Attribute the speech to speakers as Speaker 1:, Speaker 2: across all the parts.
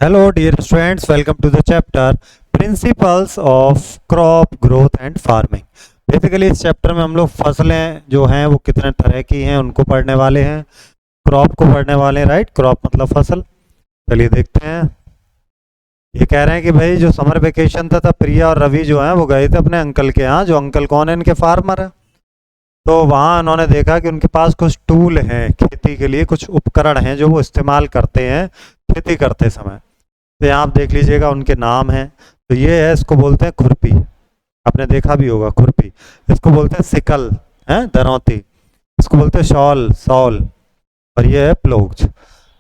Speaker 1: Hello, dear students. Welcome to the chapter Principles of Crop Growth and Farming. Basically इस chapter में हम लोग फसलें जो हैं वो कितने तरह की हैं उनको पढ़ने वाले हैं, क्रॉप को पढ़ने वाले हैं। राइट, क्रॉप मतलब फसल। चलिए देखते हैं। ये कह रहे हैं कि भाई जो समर वेकेशन था प्रिया और रवि जो हैं वो गए थे अपने अंकल के यहाँ। जो अंकल कौन है? इनके फार्मर है। तो वहाँ उन्होंने देखा कि उनके पास कुछ टूल हैं खेती के लिए, कुछ उपकरण हैं जो वो इस्तेमाल करते हैं खेती करते समय। तो यहाँ आप देख लीजिएगा उनके नाम हैं। तो ये है, इसको बोलते हैं खुरपी, आपने देखा भी होगा खुरपी। इसको बोलते हैं सिकल, है दरौती। इसको बोलते हैं शॉल, सॉल। और ये है प्लोग्स,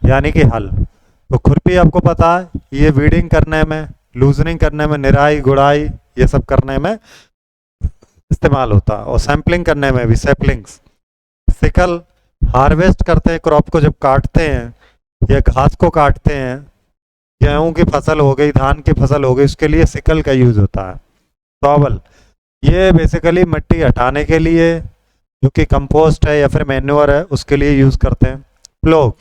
Speaker 1: यानी कि हल। तो खुरपी आपको पता है, ये वीडिंग करने में, लूजनिंग करने में, निराई गुड़ाई ये सब करने में इस्तेमाल होता है, और सैम्पलिंग करने में भी, सैपलिंग्स। सिकल हार्वेस्ट करते हैं, क्रॉप को जब काटते हैं या घास को काटते हैं, गेहूं की फसल हो गई, धान की फसल हो गई, उसके लिए सिकल का यूज होता है। टॉवल, ये बेसिकली मिट्टी हटाने के लिए, जो कि कंपोस्ट है या फिर मैन्योर है उसके लिए यूज करते हैं। प्लोग,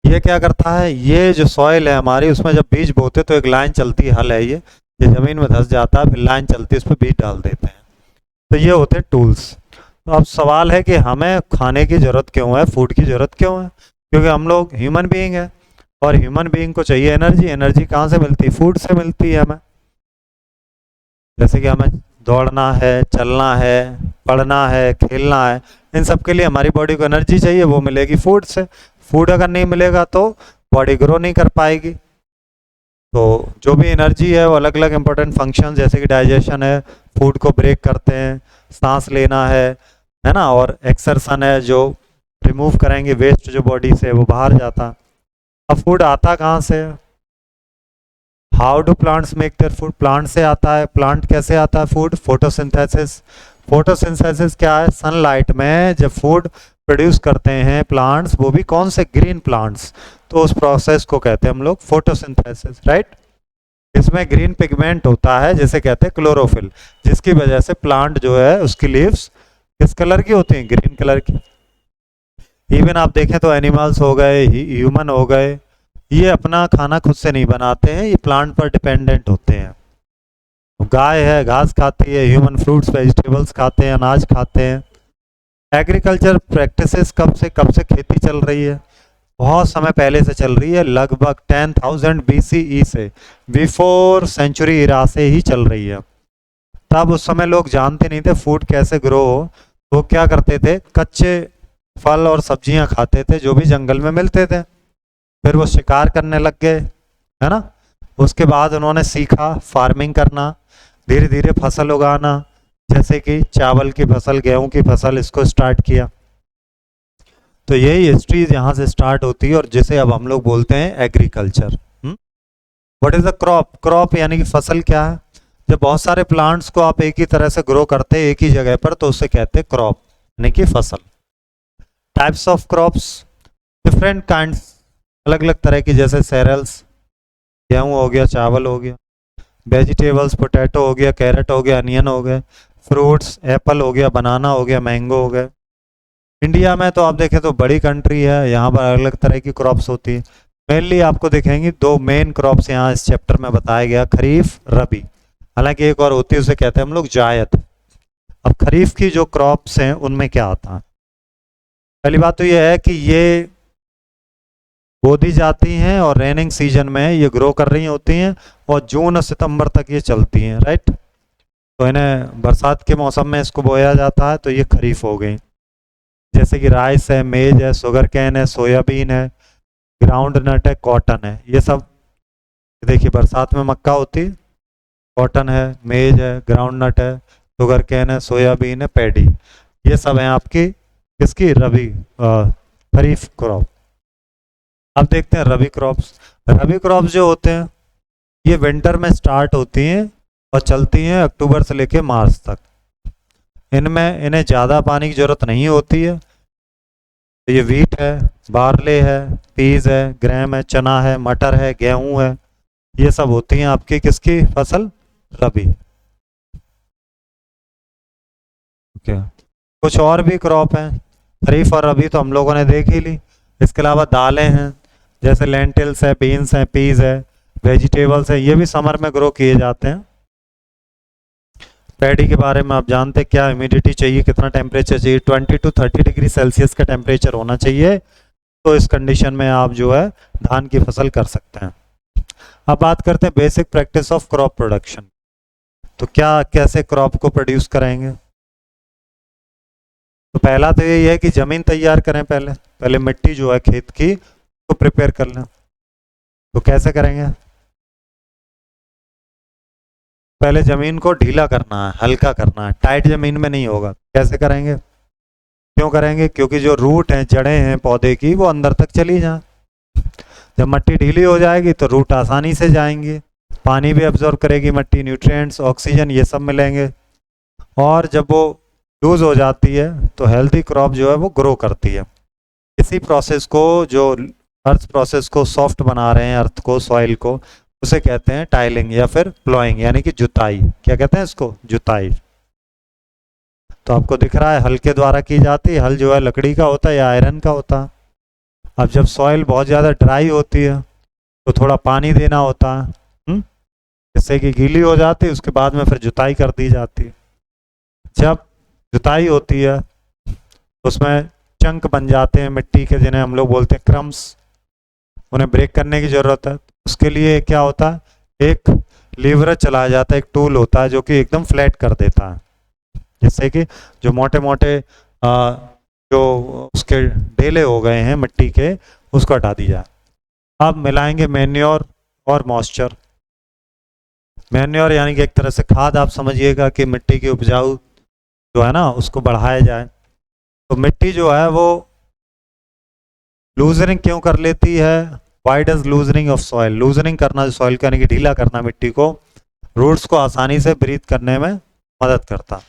Speaker 1: ये क्या करता है, ये जो सॉइल है हमारी उसमें जब बीज बोते तो एक लाइन चलती है, हल है ये जमीन में धस जाता है, फिर लाइन चलती है, उस पर बीज डाल देते हैं। तो ये होते हैं टूल्स। तो अब सवाल है कि हमें खाने की ज़रूरत क्यों है, फूड की ज़रूरत क्यों है? क्योंकि हम लोग ह्यूमन बीइंग है, और ह्यूमन बीइंग को चाहिए एनर्जी। एनर्जी कहाँ से मिलती है? फूड से मिलती है हमें। जैसे कि हमें दौड़ना है, चलना है, पढ़ना है, खेलना है, इन सब के लिए हमारी बॉडी को एनर्जी चाहिए, वो मिलेगी फूड से। फूड अगर नहीं मिलेगा तो बॉडी ग्रो नहीं कर पाएगी। तो जो भी एनर्जी है वो अलग अलग इंपॉर्टेंट फंक्शन, जैसे कि डाइजेशन है, फूड को ब्रेक करते हैं, सांस लेना है ना, और एक्सरसन है जो रिमूव करेंगे वेस्ट जो बॉडी से, वो बाहर जाता। अब फूड आता कहाँ से? How do plants make their food? Plant से आता है। प्लांट कैसे आता है फूड? फोटोसिंथेसिस। फोटोसिंथेसिस क्या है? सनलाइट में जब फूड प्रोड्यूस करते हैं प्लांट्स, वो भी कौन से? Green plants. तो उस प्रोसेस को कहते हैं हम लोग फोटोसिंथेसिस। राइट, इसमें ग्रीन पिगमेंट होता है जिसे कहते हैं क्लोरोफिल, जिसकी वजह से प्लांट जो है उसकी लीव्स किस कलर की होती हैं? ग्रीन कलर की। इवन आप देखें तो एनिमल्स हो गए, ह्यूमन हो गए, ये अपना खाना खुद से नहीं बनाते हैं, ये प्लांट पर डिपेंडेंट होते हैं। गाय है, घास खाती है, ह्यूमन फ्रूट्स वेजिटेबल्स खाते हैं, अनाज खाते हैं। एग्रीकल्चर प्रैक्टिसेस कब से खेती चल रही है? बहुत समय पहले से चल रही है, लगभग 10,000 BCE से, बिफोर सेंचुरी इरा से ही चल रही है। तब उस समय लोग जानते नहीं थे फूड कैसे ग्रो हो, तो क्या करते थे? कच्चे फल और सब्जियां खाते थे जो भी जंगल में मिलते थे। फिर वो शिकार करने लग गए, है ना। उसके बाद उन्होंने सीखा फार्मिंग करना, धीरे धीरे फसल उगाना, जैसे कि चावल की फसल, गेहूं की फसल, इसको स्टार्ट किया। तो यही हिस्ट्री यहाँ से स्टार्ट होती है, और जिसे अब हम लोग बोलते हैं agriculture. What is the crop? Crop यानी कि फसल क्या है? जब बहुत सारे प्लांट्स को आप एक ही तरह से ग्रो करते हैं एक ही जगह पर, तो उसे कहते हैं क्रॉप, यानी कि फसल। Types of crops, different kinds, अलग अलग तरह की, जैसे सेरेल्स, गेहूँ हो गया, चावल हो गया। वेजिटेबल्स, पोटैटो हो गया, कैरेट हो गया, अनियन हो गए। फ्रूट्स, एप्पल हो गया, बनाना हो गया, मैंगो हो गए। इंडिया में तो आप देखें तो बड़ी कंट्री है, यहाँ पर अलग अलग तरह की क्रॉप्स होती है। मेनली आपको दिखेंगी दो मेन क्रॉप्स यहाँ इस चैप्टर में बताया गया, खरीफ, रबी। हालांकि एक और होती है, उसे कहते हैं हम लोग जायद। अब खरीफ की जो क्रॉप्स हैं उनमें क्या आता है? पहली बात तो यह है कि ये बो दी जाती हैं और रेनिंग सीजन में ये ग्रो कर रही होती हैं, और जून और सितंबर तक ये चलती हैं। राइट, तो इन्हें बरसात के मौसम में इसको बोया जाता है, तो ये खरीफ हो गई। जैसे कि राइस है, मेज है, शुगर कैन है, सोयाबीन है, ग्राउंड नट है, कॉटन है, ये सब। देखिए बरसात में मक्का होती है, कॉटन है, मेज है, ग्राउंड नट है, शुगर कैन है, सोयाबीन है, पैडी। ये सब हैं आपकी किसकी? रबी, खरीफ क्रॉप। अब देखते हैं रबी क्रॉप्स। रबी क्रॉप्स जो होते हैं ये विंटर में स्टार्ट होती हैं और चलती हैं अक्टूबर से लेकर मार्च तक। इन्हें ज़्यादा पानी की ज़रूरत नहीं होती है। तो ये वीट है, बार्ले है, पीज है, ग्राम है, चना है, मटर है, गेहूं है, ये सब होती हैं आपकी किसकी फसल? रबी। ओके, कुछ और भी क्रॉप हैं, खरीफ और रबी तो हम लोगों ने देख ही ली। इसके अलावा दालें हैं। जैसे लेंटिल्स है, बीन्स है, पीज है, वेजिटेबल्स है, ये भी समर में ग्रो किए जाते हैं। पैडी के बारे में आप जानते हैं, क्या ह्यूमिडिटी चाहिए, कितना टेम्परेचर चाहिए, 20 to 30 डिग्री सेल्सियस का टेम्परेचर होना चाहिए। तो इस कंडीशन में आप जो है धान की फसल कर सकते हैं। अब बात करते हैं basic practice of crop production. तो क्या कैसे क्रॉप को प्रोड्यूस करेंगे? तो पहला तो यही है कि ज़मीन तैयार करें, पहले मिट्टी जो है खेत की तो प्रिपेयर कर लें। तो कैसे करेंगे? पहले ज़मीन को ढीला करना है, हल्का करना है, टाइट ज़मीन में नहीं होगा। कैसे करेंगे? क्यों करेंगे? क्योंकि जो रूट हैं, जड़ें हैं पौधे की, वो अंदर तक चली जाएं। जब मिट्टी ढीली हो जाएगी तो रूट आसानी से जाएंगी, पानी भी एब्जॉर्ब करेगी मिट्टी, न्यूट्रिएंट्स, ऑक्सीजन, ये सब मिलेंगे। और जब वो लूज हो जाती है तो हेल्दी क्रॉप जो है वो ग्रो करती है। इसी प्रोसेस को, जो अर्थ प्रोसेस को सॉफ्ट बना रहे हैं, अर्थ को, सॉइल को, उसे कहते हैं टाइलिंग या फिर प्लॉइंग, यानी कि जुताई। क्या कहते हैं इसको? जुताई। तो आपको दिख रहा है हल के द्वारा की जाती है। हल जो है लकड़ी का होता है या आयरन का होता है। अब जब सॉइल बहुत ज़्यादा ड्राई होती है तो थोड़ा पानी देना होता है, जिससे कि गीली हो जाती है। उसके बाद में फिर जुताई कर दी जाती है। जब जुताई होती है उसमें चंक बन जाते हैं मिट्टी के, जिन्हें हम लोग बोलते हैं क्रम्स। उन्हें ब्रेक करने की ज़रूरत है। उसके लिए क्या होता है, एक लीवर चलाया जाता है, एक टूल होता है जो कि एकदम फ्लैट कर देता है, जिससे कि जो मोटे मोटे जो उसके ढेले हो गए हैं मिट्टी के, उसको हटा दी जाए। अब मिलाएंगे मैन्योर और मॉइस्चर। मैन्योर यानी कि एक तरह से खाद, आप समझिएगा कि मिट्टी की उपजाऊ जो है ना उसको बढ़ाया जाए। तो मिट्टी जो है वो लूजनिंग क्यों कर लेती है? Why does loosening of soil? Loosening करना सॉइल का, यानी कि ढीला करना मिट्टी को, रूट्स को आसानी से ब्रीथ करने में मदद करता।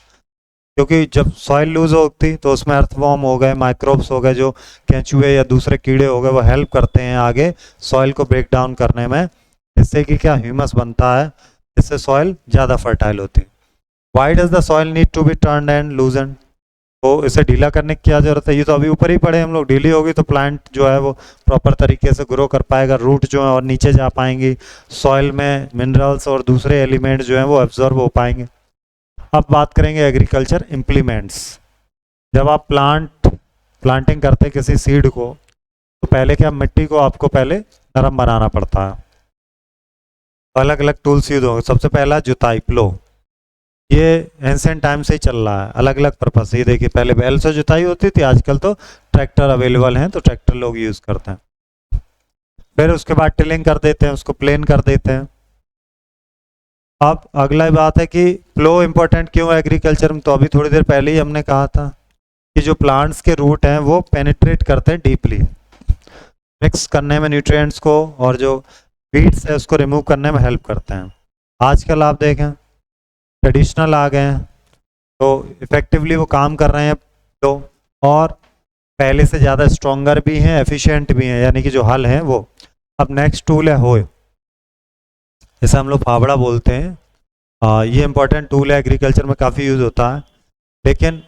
Speaker 1: क्योंकि जब सॉइल लूज होती तो उसमें अर्थवॉर्म हो गए, माइक्रोब्स हो गए, जो केंचुए या दूसरे कीड़े हो गए, वो हेल्प करते हैं आगे सॉइल को ब्रेक डाउन करने में, जिससे कि क्या ह्यूमस बनता है, जिससे सॉइल ज़्यादा फर्टाइल होती है। Why does the soil need to be turned and loosen? तो इसे ढीला करने की क्या जरूरत है? ये तो अभी ऊपर ही पड़े हम लोग। ढीली होगी तो प्लांट जो है वो प्रॉपर तरीके से ग्रो कर पाएगा, रूट जो है और नीचे जा पाएंगी, सॉइल में मिनरल्स और दूसरे एलिमेंट जो हैं वो एब्जॉर्ब हो पाएंगे। अब बात करेंगे एग्रीकल्चर इम्प्लीमेंट्स। जब आप प्लांटिंग करते हैं किसी सीड को, तो पहले क्या, मिट्टी को आपको पहले नरम बनाना पड़ता है। अलग अलग टूल्स यूज होंगे। सबसे पहला जुताई, प्लो। ये एंशिएंट टाइम से ही चल रहा है, अलग अलग पर्पस। ये देखिए, पहले बैल से जुताई होती थी, आजकल तो ट्रैक्टर अवेलेबल हैं तो ट्रैक्टर लोग यूज़ करते हैं। फिर उसके बाद टिलिंग कर देते हैं, उसको प्लेन कर देते हैं। अब अगला बात है कि प्लो इम्पोर्टेंट क्यों है एग्रीकल्चर में? तो अभी थोड़ी देर पहले ही हमने कहा था कि जो प्लांट्स के रूट हैं वो पेनिट्रेट करते हैं डीपली, मिक्स करने में न्यूट्रिएंट्स को, और जो वीड्स है उसको रिमूव करने में हेल्प करते हैं। आजकल आप देखें ट्रेडिशनल आ गए हैं तो इफ़ेक्टिवली वो काम कर रहे हैं, तो और पहले से ज़्यादा स्ट्रॉन्गर भी हैं, एफिशिएंट भी हैं, यानी कि जो हल हैं वो। अब नेक्स्ट टूल है होय, जैसे हम लोग फावड़ा बोलते हैं। ये इंपॉर्टेंट टूल है, एग्रीकल्चर में काफ़ी यूज़ होता है। लेकिन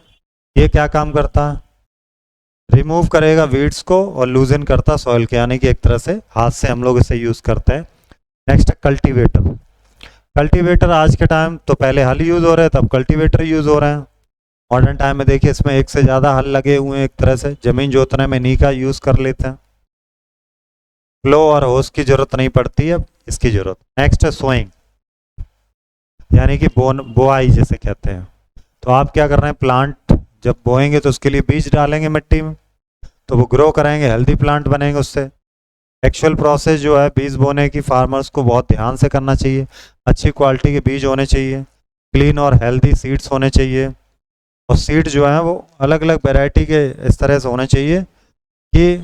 Speaker 1: ये क्या काम करता है? रिमूव करेगा वीड्स को और लूजन करता सॉइल के, यानी कि एक तरह से हाथ से हम लोग इसे यूज़ करते हैं। नेक्स्ट है कल्टीवेटर। कल्टीवेटर आज के टाइम, तो पहले हल यूज़ हो रहे हैं, तब कल्टीवेटर यूज़ हो रहे हैं। मॉडर्न टाइम में देखिए इसमें एक से ज़्यादा हल लगे हुए हैं, एक तरह से ज़मीन जोतने में इन्हीं का यूज़ कर लेते हैं। फ्लो और होस की ज़रूरत नहीं पड़ती है, इसकी ज़रूरत। नेक्स्ट है सोइंग, यानी कि बोआई जिसे कहते हैं। तो आप क्या कर रहे हैं, प्लांट जब बोएंगे तो उसके लिए बीज डालेंगे मिट्टी में, तो वो ग्रो कराएंगे, हेल्दी प्लांट बनेंगे उससे। एक्चुअल प्रोसेस जो है बीज बोने की, फार्मर्स को बहुत ध्यान से करना चाहिए। अच्छी क्वालिटी के बीज होने चाहिए, क्लीन और हेल्दी सीड्स होने चाहिए, और सीड जो है वो अलग अलग वैरायटी के इस तरह से होने चाहिए कि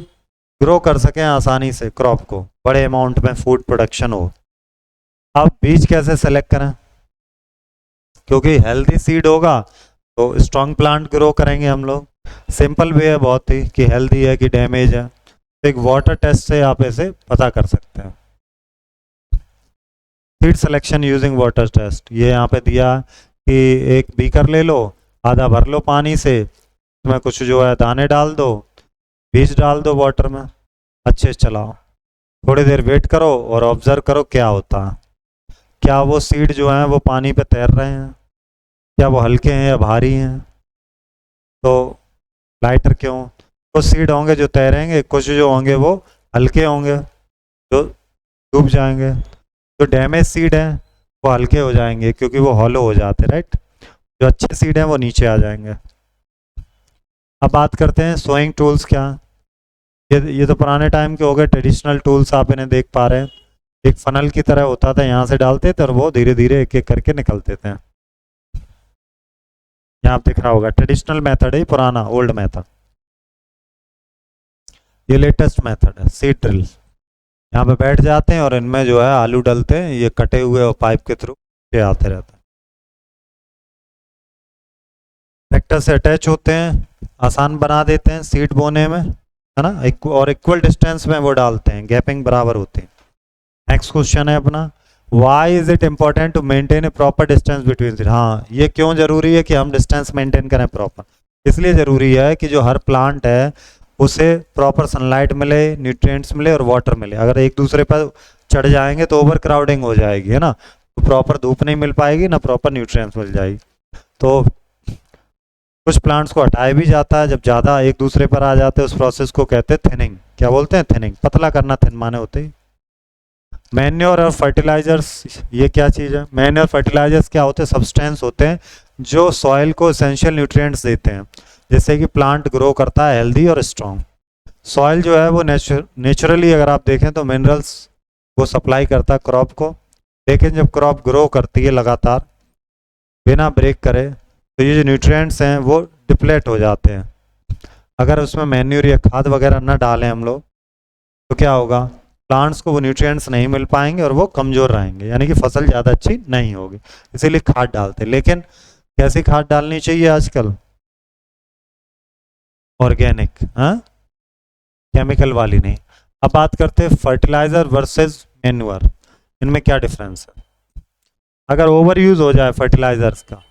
Speaker 1: ग्रो कर सकें आसानी से क्रॉप को, बड़े अमाउंट में फूड प्रोडक्शन हो। अब बीज कैसे सेलेक्ट करें? क्योंकि हेल्दी सीड होगा तो स्ट्रॉन्ग प्लांट ग्रो करेंगे हम लोग। सिंपल वे है बहुत ही कि हेल्दी है कि डैमेज है। तो एक वाटर टेस्ट से आप ऐसे पता कर सकते हैं। Seed selection using water test, ये यहाँ पे दिया कि एक बीकर ले लो, आधा भर लो पानी से, उसमें कुछ जो है दाने डाल दो, बीज डाल दो वाटर में, अच्छे से चलाओ। थोड़ी देर वेट करो और ऑब्जर्व करो क्या होता है। क्या वो सीड जो हैं वो पानी पे तैर रहे हैं, क्या वो हल्के हैं या भारी हैं। तो लाइटर क्यों, कुछ सीड होंगे जो तैरेंगे, कुछ जो होंगे वो हल्के होंगे जो डूब जाएंगे। जो डैमेज सीड हैं वो हल्के हो जाएंगे क्योंकि वो हॉलो हो जाते, राइट। जो अच्छे सीड हैं वो नीचे आ जाएंगे। अब बात करते हैं सोइंग टूल्स क्या। ये तो पुराने टाइम के हो गए, ट्रेडिशनल टूल्स आप इन्हें देख पा रहे हैं। एक फनल की तरह होता था, यहाँ से डालते थे और वो धीरे धीरे एक एक करके निकलते थे। यहाँ आप दिख रहा होगा, ट्रेडिशनल मेथड है, पुराना ओल्ड मेथड। ये लेटेस्ट मेथड है सीड ड्रिल। यहाँ पे बैठ जाते हैं और इनमें जो है आलू डलते हैं, ये कटे हुए और पाइप के थ्रू ये आते रहते हैं। ट्रैक्टर से अटैच होते हैं, आसान बना देते हैं सीड बोने में, है ना। और इक्वल डिस्टेंस में वो डालते हैं, गैपिंग बराबर होती है। नेक्स्ट क्वेश्चन है अपना, why is it important to maintain a proper distance between. हाँ, ये क्यों जरूरी है कि हम डिस्टेंस मेंटेन करें प्रॉपर। इसलिए जरूरी है कि जो हर प्लांट है उसे प्रॉपर सनलाइट मिले, न्यूट्रिएंट्स मिले और वाटर मिले। अगर एक दूसरे पर चढ़ जाएंगे तो ओवर क्राउडिंग हो जाएगी, है ना। तो प्रॉपर धूप नहीं मिल पाएगी ना प्रॉपर न्यूट्रिएंट्स मिल जाएगी। तो कुछ प्लांट्स को हटाया भी जाता है जब ज़्यादा एक दूसरे पर आ जाते हैं, उस प्रोसेस को कहते हैं थिनिंग। क्या बोलते हैं, थिनिंग, पतला करना, थिन माने होते ही। मैन्योर और फर्टिलाइजर्स, ये क्या चीज़ है। मैन्योर फर्टिलाइजर्स क्या होते हैं, सब्सटेंस होते हैं जो सॉइल को एसेंशियल न्यूट्रिएंट्स देते हैं, जिससे कि प्लांट ग्रो करता है हेल्दी और स्ट्रॉन्ग। सॉइल जो है वो नेचुरली अगर आप देखें तो मिनरल्स वो सप्लाई करता है क्रॉप को, लेकिन जब क्रॉप ग्रो करती है लगातार बिना ब्रेक करे तो ये जो न्यूट्रिएंट्स हैं वो डिप्लेट हो जाते हैं। अगर उसमें मैन्यूर या खाद वगैरह न डालें हम लोग तो क्या होगा, प्लांट्स को वो न्यूट्रिएंट्स नहीं मिल पाएंगे और वो कमज़ोर रहेंगे, यानी कि फसल ज़्यादा अच्छी नहीं होगी। इसीलिए खाद डालते हैं। लेकिन कैसी खाद डालनी चाहिए आजकल, ऑर्गेनिक, हाँ, केमिकल वाली नहीं। अब बात करते हैं फर्टिलाइज़र वर्सेस मैन्यूर, इनमें क्या डिफरेंस है। अगर ओवर यूज़ हो जाए फर्टिलाइज़र्स का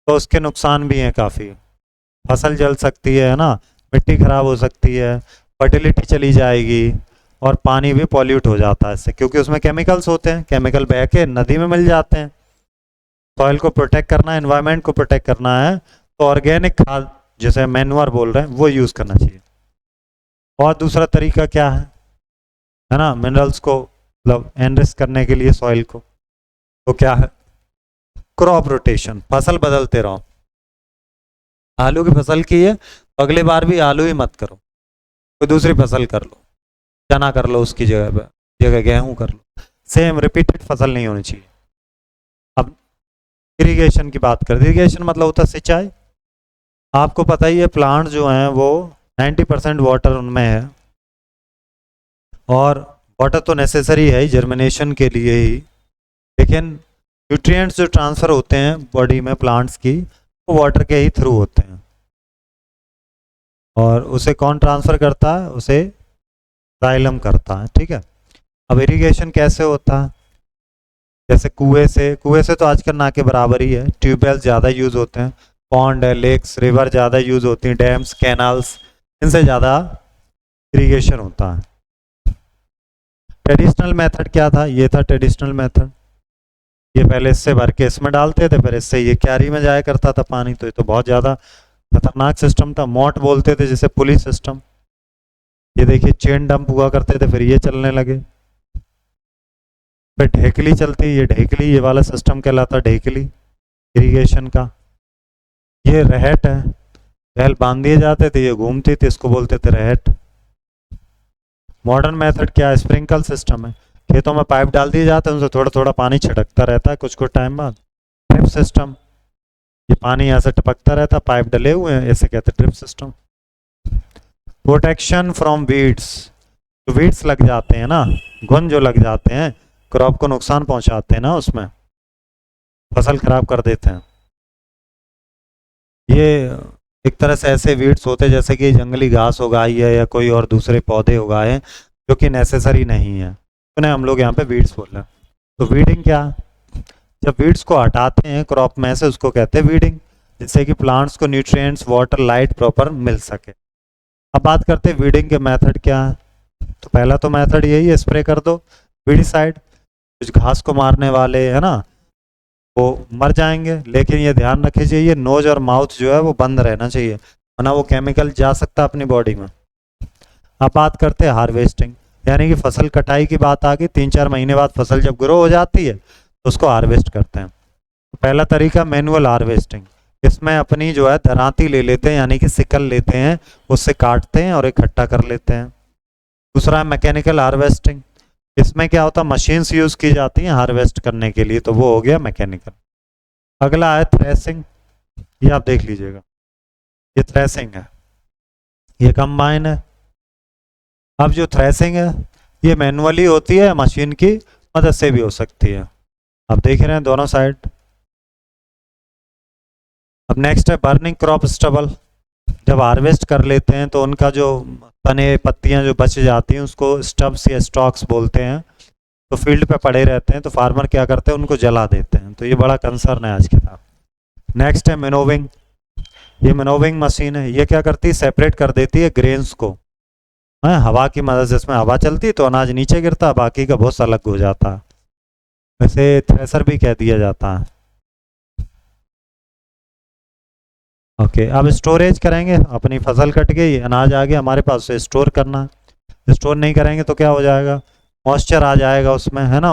Speaker 1: तो उसके नुकसान भी हैं काफ़ी। फसल जल सकती है ना, मिट्टी खराब हो सकती है, फर्टिलिटी चली जाएगी और पानी भी पॉल्यूट हो जाता है इससे, क्योंकि उसमें केमिकल्स होते हैं, केमिकल बह के नदी में मिल जाते हैं। सॉइल को प्रोटेक्ट करना है, एनवायरनमेंट को प्रोटेक्ट करना है, तो ऑर्गेनिक खाद जैसे मैन्योर बोल रहे हैं वो यूज़ करना चाहिए। और दूसरा तरीका क्या है ना, मिनरल्स को मतलब एनरिच करने के लिए सॉइल को, तो क्या है, क्रॉप रोटेशन, फसल बदलते रहो। आलू की फसल की है तो अगले बार भी आलू ही मत करो, कोई दूसरी फसल कर लो, चना कर लो उसकी जगह गेहूं कर लो, सेम रिपीटेड फसल नहीं होनी चाहिए। अब इरिगेशन की बात करें, इरिगेशन मतलब होता है सिंचाई। आपको पता ही है प्लांट जो हैं वो 90% वाटर उनमें है, और वाटर तो नेसेसरी है ही जर्मिनेशन के लिए ही, लेकिन न्यूट्रिएंट्स जो ट्रांसफ़र होते हैं बॉडी में प्लांट्स की वो वाटर के ही थ्रू होते हैं। और उसे कौन ट्रांसफ़र करता है, उसे जाइलम करता है, ठीक है। अब इरिगेशन कैसे होता है, जैसे कुएं से तो आजकल ना के बराबर ही है, ट्यूबवेल ज़्यादा यूज़ होते हैं, पॉन्ड है, लेक्स, रिवर ज़्यादा यूज़ होती हैं, डैम्स, कैनाल्स, इनसे ज़्यादा इरिगेशन होता है। ट्रेडिशनल मेथड क्या था, ये था ट्रेडिशनल मेथड। ये पहले इससे भर के इसमें डालते थे, फिर इससे ये क्यारी में जाया करता था पानी, तो ये तो बहुत ज़्यादा खतरनाक सिस्टम था। मोट बोलते थे जिसे, पुली सिस्टम। ये देखिए चेन डंप हुआ करते थे, फिर ये चलने लगे। फिर ढेकली चलती, ये ढेकली, ये वाला सिस्टम कहलाता ढेकली इरिगेशन का। ये रहट है, रहल बांध दिए जाते थे, ये घूमती थी, इसको बोलते थे रहट। मॉडर्न मेथड क्या है, स्प्रिंकल सिस्टम है, खेतों में पाइप डाल दिए जाते हैं, उनसे थोड़ा थोड़ा पानी छिड़कता रहता है कुछ कुछ टाइम बाद। ड्रिप सिस्टम, ये पानी यहाँ से टपकता रहता है, पाइप डले हुए हैं, ऐसे कहते हैं drip system. Protection from weeds, तो वीड्स लग जाते हैं ना, घुन जो लग जाते हैं, क्रॉप को नुकसान पहुंचाते हैं ना, उसमें फसल खराब कर देते हैं। ये एक तरह से ऐसे वीड्स होते हैं जैसे कि जंगली घास उगाई है या कोई और दूसरे पौधे उगाए हैं जो कि नेसेसरी नहीं है, उन्हें हम लोग यहाँ पे वीड्स बोल रहे हैं। तो वीडिंग क्या, जब वीड्स को हटाते हैं क्रॉप में से, उसको कहते हैं वीडिंग, जिससे कि प्लांट्स को न्यूट्रिएंट्स, वाटर, लाइट प्रॉपर मिल सके। अब बात करते हैं वीडिंग के मेथड क्या है। तो पहला तो मेथड यही है, स्प्रे कर दो वीडिसाइड, कुछ घास को मारने वाले है ना वो मर जाएंगे, लेकिन ये ध्यान रखिए चाहिए नोज और माउथ जो है वो बंद रहना चाहिए, वरना वो केमिकल जा सकता है अपनी बॉडी में। अब बात करते हैं हार्वेस्टिंग, यानी कि फसल कटाई की बात आ गई, 3-4 महीने बाद फसल जब ग्रो हो जाती है तो उसको हार्वेस्ट करते हैं। पहला तरीका मैनुअल हार्वेस्टिंग, इसमें अपनी जो है दरांती ले लेते हैं, यानी कि सिकल लेते हैं, उससे काटते हैं और इकट्ठा कर लेते हैं। दूसरा है मैकेनिकल हार्वेस्टिंग, इसमें क्या होता है मशीन्स यूज की जाती हैं हार्वेस्ट करने के लिए, तो वो हो गया मैकेनिकल। अगला है थ्रेसिंग, ये आप देख लीजिएगा, ये थ्रेसिंग है, ये कंबाइन है। अब जो थ्रेसिंग है ये मैनुअली होती है, मशीन की मदद से भी हो सकती है, आप देख रहे हैं दोनों साइड। अब नेक्स्ट है बर्निंग क्रॉप स्टबल, जब हार्वेस्ट कर लेते हैं तो उनका जो तने पत्तियां जो बच जाती हैं उसको स्टब्स या स्टॉक्स बोलते हैं, तो फील्ड पे पड़े रहते हैं, तो फार्मर क्या करते हैं उनको जला देते हैं, तो ये बड़ा कंसर्न है आज के साथ। नेक्स्ट है मिनोविंग, ये मिनोविंग मशीन है, ये क्या करती है सेपरेट कर देती है ग्रेन्स को, है हवा की मदद से, इसमें हवा चलती है तो अनाज नीचे गिरता है, बाकी का बहुत अलग हो जाता है, वैसे थ्रेसर भी कह दिया जाता है। ओके अब स्टोरेज करेंगे, अपनी फसल कट गई, अनाज आ गया हमारे पास, उसे स्टोर करना, स्टोर नहीं करेंगे तो क्या हो जाएगा, मॉइस्चर आ जाएगा उसमें, है ना,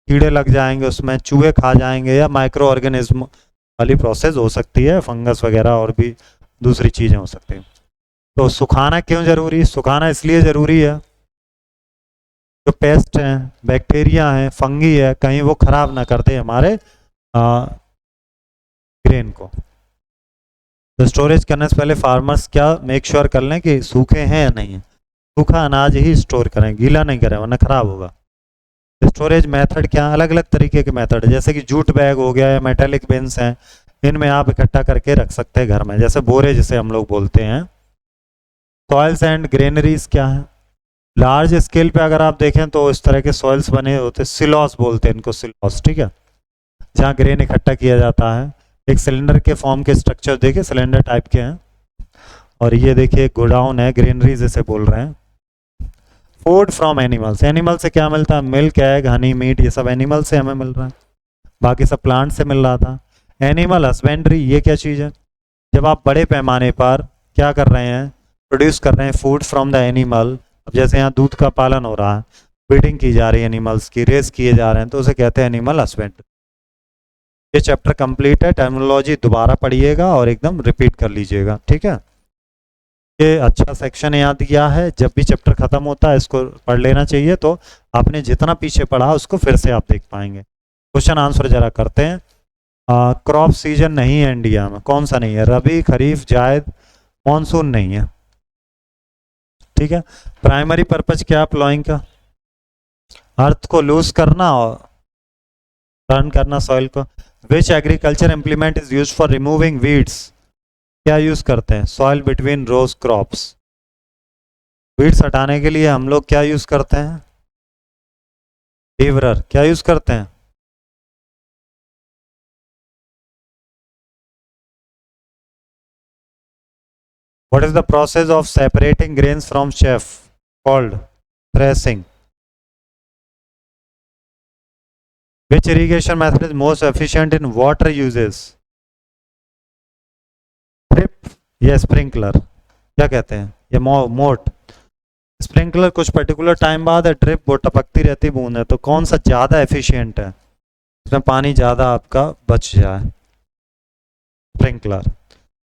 Speaker 1: कीड़े लग जाएंगे उसमें, चूहे खा जाएंगे, या माइक्रो ऑर्गेनिज्म वाली प्रोसेस हो सकती है, फंगस वगैरह और भी दूसरी चीज़ें हो सकती हैं। तो सुखाना क्यों ज़रूरी, सुखाना इसलिए ज़रूरी है जो पेस्ट हैं, बैक्टीरिया हैं, फंगी है, कहीं वो ख़राब ना कर दे हमारे ग्रेन को। तो स्टोरेज करने से पहले फार्मर्स क्या मेक श्योर कर लें कि सूखे हैं या नहीं है, सूखा अनाज ही स्टोर करें, गीला नहीं करें वरना ख़राब होगा। स्टोरेज मेथड क्या, अलग अलग तरीके के मेथड है, जैसे कि जूट बैग हो गया या मेटेलिक बिन्स हैं, इनमें आप इकट्ठा करके रख सकते हैं घर में, जैसे बोरे जिसे हम लोग बोलते हैं। सॉइल्स एंड ग्रेनरीज क्या है, लार्ज स्केल पे अगर आप देखें तो इस तरह के सॉइल्स बने होते हैं, सिलॉस बोलते हैं इनको, सिलॉस, ठीक है, जहाँ ग्रेन इकट्ठा किया जाता है। एक सिलेंडर के फॉर्म के स्ट्रक्चर देखिए, सिलेंडर टाइप के हैं, और ये देखिए गोडाउन है, ग्रेनरी जैसे बोल रहे हैं। फूड फ्रॉम एनिमल्स, एनिमल से क्या मिलता है, मिल्क, एग, हनी, मीट, ये सब एनिमल से हमें मिल रहा है, बाकी सब प्लांट से मिल रहा था। एनिमल हस्बेंड्री, ये क्या चीज़ है, जब आप बड़े पैमाने पर क्या कर रहे हैं, प्रोड्यूस कर रहे हैं फूड फ्रॉम द एनिमल, अब जैसे यहाँ दूध का पालन हो रहा है, ब्रीडिंग की जा रही है एनिमल्स की, रेस किए जा रहे हैं, तो उसे कहते हैं एनिमल हस्बेंड्री। ये चैप्टर कंप्लीट है, टर्मिनोलॉजी दोबारा पढ़िएगा और एकदम रिपीट कर लीजिएगा, ठीक है। ये अच्छा सेक्शन याद किया है, जब भी चैप्टर खत्म होता है इसको पढ़ लेना चाहिए, तो आपने जितना पीछे पढ़ा उसको फिर से आप देख पाएंगे। क्वेश्चन आंसर जरा करते हैं। क्रॉप सीजन नहीं है इंडिया में, कौन सा नहीं है, रबी, खरीफ, जायद, मॉनसून नहीं है, ठीक है। प्राइमरी पर्पज क्या प्लॉइंग का, अर्थ को लूज करना और टर्न करना सॉइल को। Which agriculture implement is use for removing weeds, क्या यूज करते हैं, soil between rows crops, weeds हटाने के लिए हम लोग क्या यूज करते हैं, लीवरर, क्या यूज करते हैं, what is the process of separating grains from chef, called threshing. Which irrigation method is most efficient in water uses? Drip या स्प्रिंकलर, क्या कहते हैं, ये मोट। स्प्रिंकलर कुछ पर्टिकुलर टाइम बाद है, ड्रिप वो टपकती रहती बूंद है, तो कौन सा ज़्यादा एफिशिएंट है, इसमें पानी ज़्यादा आपका बच जाए, sprinkler.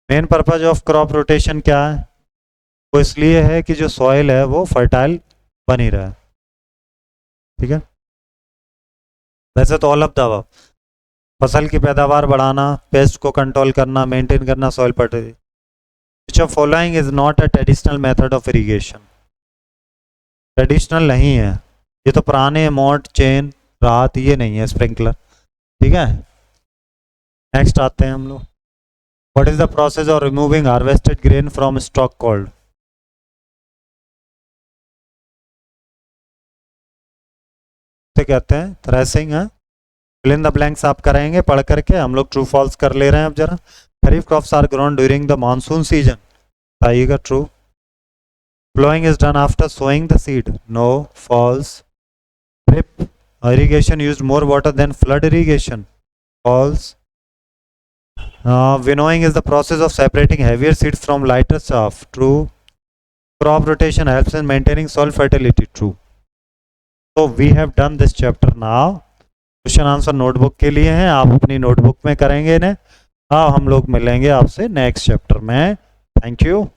Speaker 1: Main purpose of crop rotation क्या है, वो इसलिए है कि जो सॉइल है वो फर्टाइल बनी रहे, ठीक है। वैसे तो ऑल ऑफ द अबव, फसल की पैदावार बढ़ाना, पेस्ट को कंट्रोल करना, मेंटेन करना soil fertility. Which of following is not a traditional method of irrigation, traditional नहीं है, ये तो पुराने मोट, चेन, रात, ये नहीं है स्प्रिंकलर, ठीक है। नेक्स्ट आते हैं हम लोग, what is the process of removing harvested grain from stock called, कहते हैं थ्रेसिंग है। फिल इन द ब्लैंक्स आप करेंगे पढ़ करके, हम लोग ट्रू फॉल्स कर ले रहे हैं अब जरा। Kharif crops are grown during the monsoon season, बताइएगा true, Plowing is done after sowing the seed. No, false. Drip irrigation used more water than flood irrigation. False. Winnowing is the process of separating heavier seeds from lighter chaff. True. Crop rotation helps in maintaining soil fertility. True. So we have done this chapter now. Question answer notebook के लिए हैं, आप अपनी notebook में करेंगे इन्हें। हाँ, हम लोग मिलेंगे आपसे नेक्स्ट चैप्टर में। Thank you.